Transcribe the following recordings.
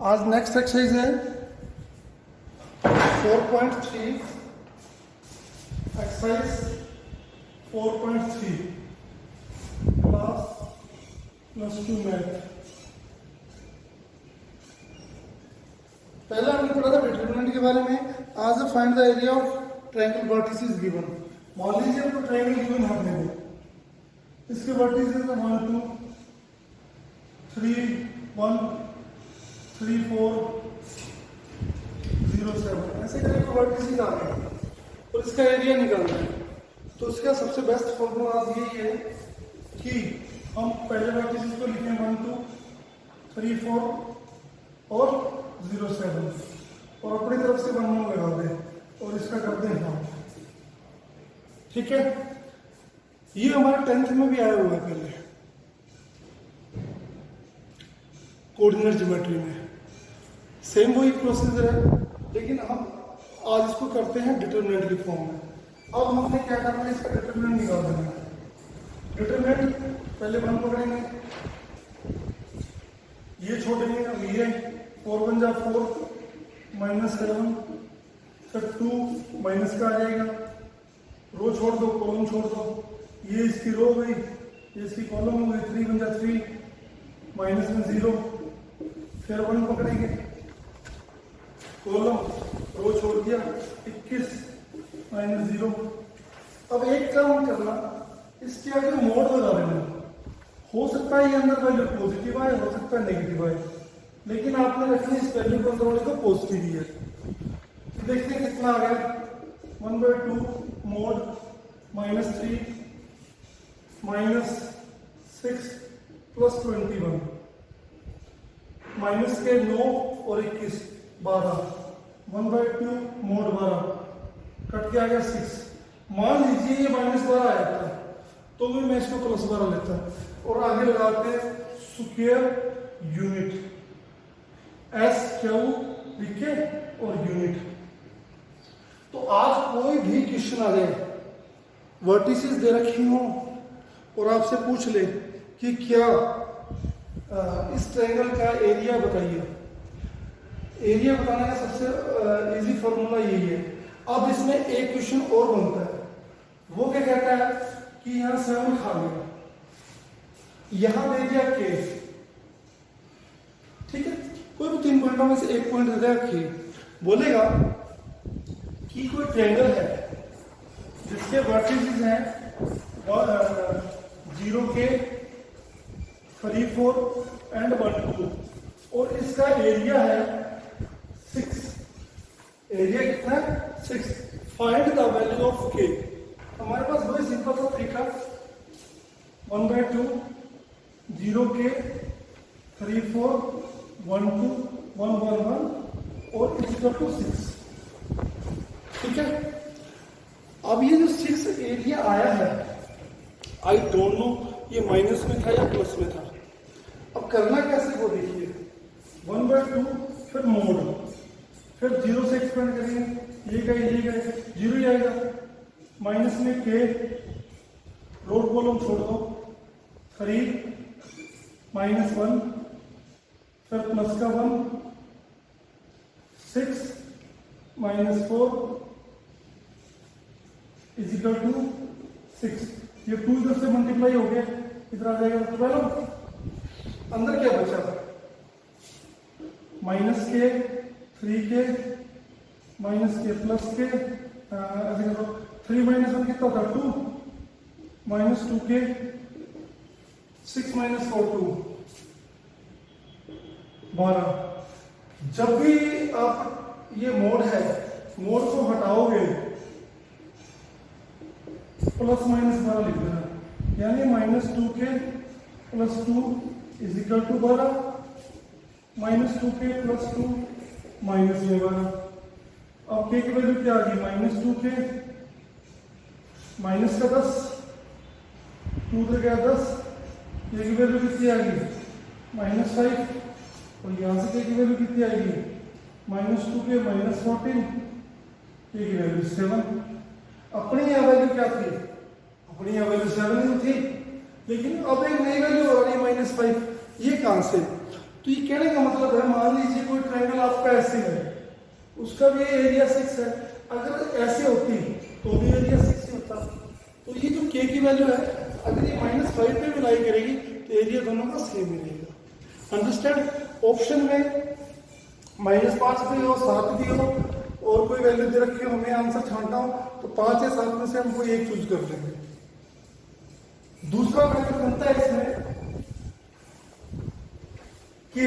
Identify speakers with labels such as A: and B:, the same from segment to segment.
A: आज next exercise है 4.3 exercise 4.3 class +2 math. पहले हमने पढ़ा था डिटरमिनेंट के बारे में। आज find the area of triangle vertices given. मान लीजिए आपको ट्रायंगल गिवन है अपने को, इसके वर्टिसेस है 1 2 3 1 3 4 0 7 ऐसे करके वर्टिसेस आ गए और इसका एरिया निकालना है। तो इसका सबसे बेस्ट फॉर्मूला आज यही है कि हम पहले वर्टिसेस को लिखें 1 2 3 4 और 0 7 और अपनी तरफ से 1 1 लगा दें और इसका कर दें हम। ठीक है, ये हमारे 10th में भी आया हुआ है पहले कोऑर्डिनेट ज्योमेट्री में। सेम वही प्रोसीजर है, लेकिन हम आज इसको करते हैं डिटरमिनेंट की फॉर्म में। अब हमने क्या करना है, इसका डिटरमिनेंट निकाल देना है। डिटरमिनेंट पहले 1 पकड़ेंगे, ये छोड़ेंगे, अब ये 4 1 जा 4 -7 फिर 2 माइनस का आ जाएगा, रो छोड़ दो, कॉलम छोड़ दो, ये इसकी रो गई, ये इसकी कॉलम हो गई, 3 1 जा 3 माइनस में 0 फिर 1 पकड़ेंगे, कॉलम रो छोड़ दिया 21 -0। अब एक काम करना, इसके आगे मोड लगा देना। हो सकता है ये अंदर वैल्यू पॉजिटिव आए, हो सकता है नेगेटिव आए, लेकिन आपने रखनी इस वैल्यू कंट्रोल को पॉजिटिव ही है। देखते हैं कितना आ गया, 1/2 मोड -3 -6 + 21 माइनस के 9 और 21 12 1/2 मोड 12 कट के आ गया 6। मान लीजिए ये -12 आया था तो भी मैं इसको +12 लेता और आगे लगाते हैं स्क्वायर यूनिट, एस क्यू लिखे और यूनिट। तो आज कोई भी क्वेश्चन आ जाए, वर्टिसेस दे रखी हो और आपसे पूछ ले कि क्या इस ट्रायंगल का एरिया बताइए। एरिया बताने का सबसे इजी फॉर्मूला यही है। अब इसमें एक क्वेश्चन और बनता है, वो क्या कहता है कि यहां 7 खा गया, यहां दे दिया k। ठीक है, कोई भी 3 पॉइंटों में से एक पॉइंट दे दिया k, बोलेगा कि कोई ट्रायंगल है जिसके वर्टिसेस हैं 0 k 3 4 एंड 1 2 और इसका एरिया है 6। एरिया कितना है 6। Find the value of k। हमारे पास वही सिंपल सा तरीका 1/2 0 k 3 4 1 2 1 1 1 और = 6। ठीक है, अब ये जो 6 एरिया आया है, आई डोंट नो ये माइनस में था या प्लस में था। अब करना कैसे वो देखिए, 1/2 फिर मोड, फिर 0 से एक्सपेंड करेंगे, ये गए 0 ही आएगा, माइनस में k, रोड कॉलम छोड़ दो 3 -1 फिर प्लस का 1 6 -4 = 6। ये 2 इधर से मल्टीप्लाई हो गया, इधर आ जाएगा। तो पहले अंदर क्या बचा, -k 3k -k +k, ऐसे करो 3 - 1 कितना था 2 -2k 6 - 4 2 12। जब भी आप ये मोड है, मोड को हटाओगे ±12 लिख देना, यानी -2k + 2 = 12 -2k + 2 -12। अब k की वैल्यू क्या आ गई, -2k माइनस का 10 2 तो क्या 10, k की वैल्यू कितनी आ गई -5 और यहां से k की वैल्यू कितनी आएगी -2k -14, k की वैल्यू 7। अपनी यह वैल्यू क्या थी, अपनी यह वैल्यू 7 ही थी, लेकिन अब एक नई वैल्यू हो रही है -5। ये कहां से, तो ये कहने का मतलब है, मान लीजिए कोई ट्रायंगल आपका ऐसे है, उसका भी एरिया 6 है, अगर ऐसे होती तो भी एरिया 6 ही होता। तो ये जो k की वैल्यू है, अगर ये -5 पे भी लाई करेगी तो एरिया दोनों का सेम ही रहेगा। अंडरस्टैंड? ऑप्शन में -5 भी हो, 7 भी हो, और कोई वैल्यू दे रखी हो, हमें आंसर छांटना हो, तो 5 या 7 में से हम कोई एक चूज कर लेंगे। दूसरा मेथड बनता है इसमें कि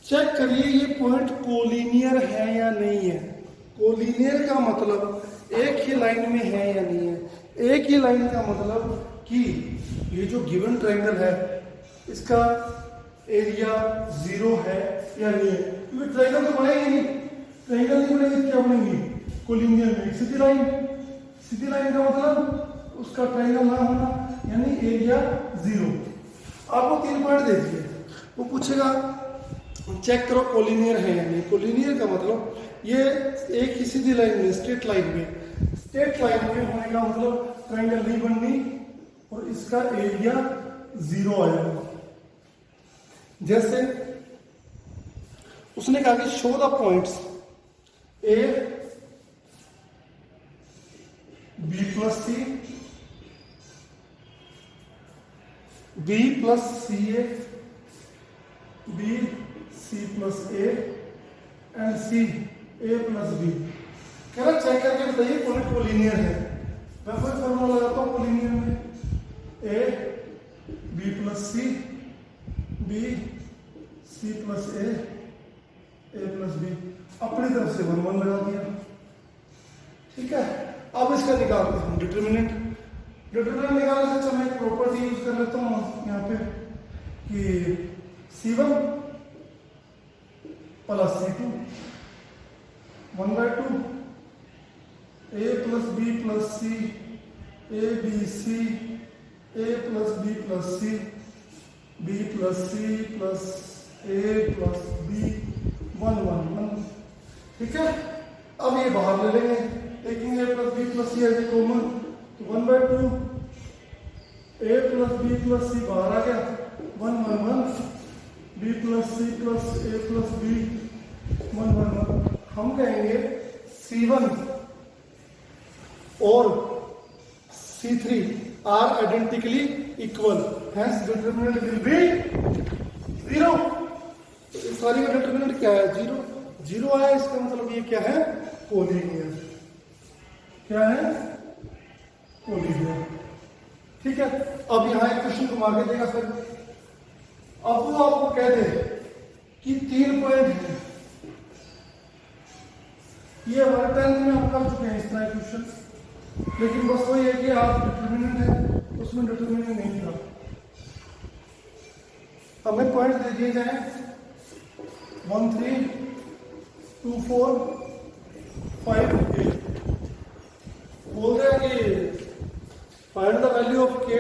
A: चेक करिए ये पॉइंट कोलिनियर है या नहीं है। कोलिनियर का मतलब एक ही लाइन में है या नहीं है। एक ही लाइन का मतलब कि ये जो गिवन ट्रायंगल है इसका एरिया 0 है या नहीं है, क्योंकि ट्रायंगल तो बनेगी नहीं, ट्रायंगल नहीं बनेगी क्या बनेगी, कोलिनियर में सीधी लाइन। सीधी लाइन का मतलब उसका ट्रायंगल ना होना, यानी एरिया 0। आपको 3 पॉइंट दे दिए, वो पूछेगा चेक करो कोलिनियर है या नहीं। कोलिनियर का मतलब ये एक ही सीधी लाइन में, स्ट्रेट लाइन में, स्ट्रेट लाइन में होने का मतलब ट्रायंगल नहीं बननी और इसका एरिया 0 आएगा। जैसे उसने कहा कि show the points A B plus C, B plus C A, B C plus A and C A plus B. कह रहा चेक करके बताइए पॉइंट कोलिनियर है। मैं कोई फॉर्मूला लगाता हूँ कोलिनियर में, A B plus C, B C plus A plus B, अपनी तरफ से 1 1 लगा दिया। ठीक है, अब इसका निकालते हैं डिटरमिनेंट। डिटरमिनेंट निकालने से अच्छा मैं एक प्रॉपर्टी यूज कर लेता हूँ यहाँ पे कि C1 plus C2 1/2 A plus B plus C, A B C, A plus B plus C, B plus C plus A plus B 1 1 1। ठीक है, अब ये बाहर ले लेंगे, देखेंगे A plus B plus C as A common, तो 1/2 A plus B plus C बाहर आ गया, 1 1 1 B plus C plus A plus B 1 1 1। हम कहेंगे C1 और C3 are identically equal, hence determinant will be 0। इस सारी का डिटरमिनेंट क्या है, 0 0 आया, इसका मतलब ये क्या है, कोलिनियर। क्या है, कोलिनियर। ठीक है, अब यहां एक क्वेश्चन घुमा के देगा फिर। अब वो आपको कह दे कि 3 पॉइंट है, ये हमारे 10th में हम कर चुके हैं इस तरह क्वेश्चन, लेकिन बस वही है कि आप डिटरमिनेंट है, उसमें डिटरमिनेंट नहीं था। हमें पॉइंट दे दिए जाए 1 3 2 4 5 8। बोल रहे हैं कि find the value of k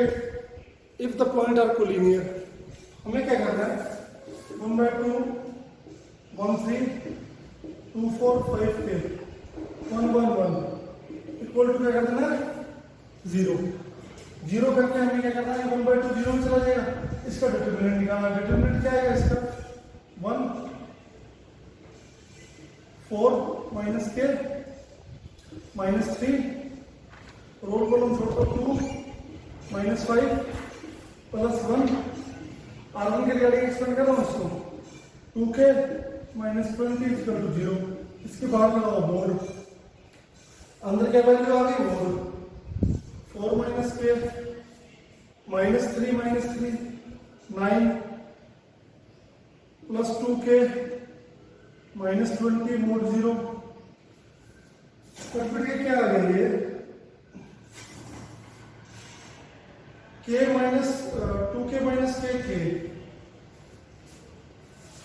A: if the point are collinear. हमें क्या करना है, 1/2 1 3 2 4 5 8 1 1 1 इक्वल टू क्या कर देना है, 0 0 करके हमें क्या करना है, 1/2 0 में चला जाएगा, इसका डिटरमिनेंट निकालना। डिटरमिनेंट क्या आएगा इसका, 1 4 minus k minus 3 row column छोड़ 2 माइनस 5 प्लस 1 R1 के रिगार्डिंग एक्सपेंड कर रहा हूँ इसको, 2k माइनस 20 इक्वल टू 0। इसके बाहर लगाओ मोड, अंदर क्या वैल्यू आ गई, mode 4 minus k minus 3 9 plus 2k minus 20 mode 0। तो फिर क्या आ गया, ये k minus 2k minus k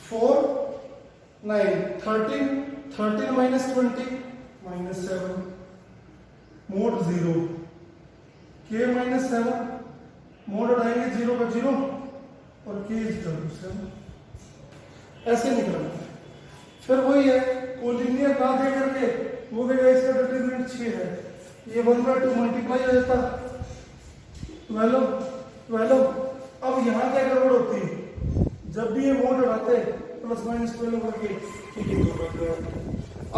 A: 4 9 13 minus 20 minus 7 mode 0, k minus 7 mode उठाएंगे 0 का 0 और k इक्वल टू 7। ऐसे निकलना है। फिर वही है, कोलिनियर ना दे करके वो देगा इसका डिटरमिनेंट 6 है, ये 1/2 मल्टीप्लाई हो जाता 12। अब यहाँ क्या गड़बड़ होती है, जब भी ये मोड उड़ाते प्लस माइनस 12 करके, ठीक है तो बैठ गया।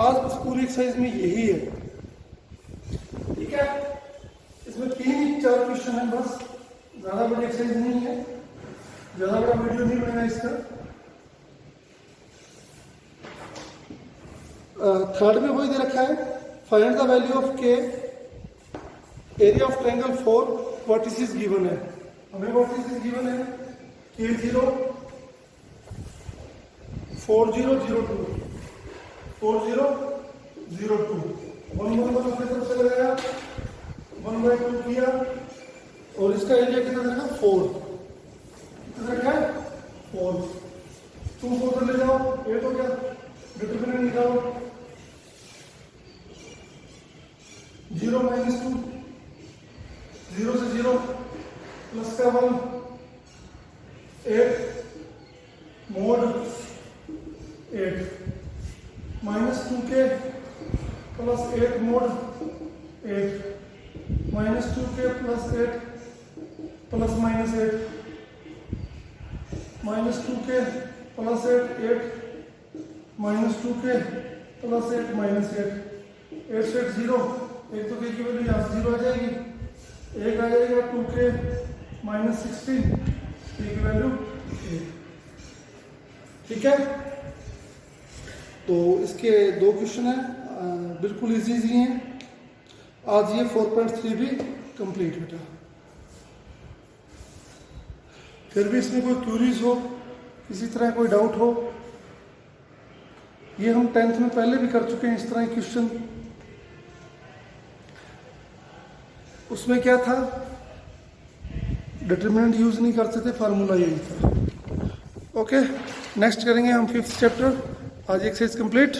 A: आज बस पूरी एक्सरसाइज में यही है, ठीक है। इसमें 3-4 क्वेश्चन है बस, ज्यादा बड़ी एक्सरसाइज नहीं है, ज्यादा बड़ा वीडियो नहीं बनेगा इसका। थर्ड में वही दे रखा है, फाइंड द वैल्यू ऑफ के area of triangle 4 vertices given है। हमें वर्टिसेस गिवन है K0 4 0 0 2 4 0 0 2 1 1 1 अपने तरफ से लगाया, 1/2 किया और इसका एरिया कितना रखा 4, कितना रखा है 4। 2 को उधर ले जाओ, 8 हो गया, डिटरमिनेंट निकालो। 0 - 2, 0 से 0 प्लस का 1, 8 mode 8 -2k plus 8 mode 8 -2k plus 8 plus -8 -2k plus 8 8 -2k plus 8 -8 8 से 0, एक तो k की वैल्यू यहाँ से 0 आ जाएगी, एक आ जाएगा 2k -16, k की वैल्यू 8, ठीक है। तो इसके 2 क्वेश्चन हैं, बिल्कुल इजी हैं। आज ये 4.3 भी कंप्लीट बेटा। फिर भी इसमें कोई क्यूरीज हो, किसी तरह कोई डाउट हो, ये हम 10th में पहले भी कर चुके हैं इस तरह के क्वेश्चन। उसमें क्या था, डिटरमिनेंट यूज नहीं करते थे, फार्मूला यही था। ओके, नेक्स्ट करेंगे हम 5th चैप्टर। आज एक्सरसाइज कंप्लीट।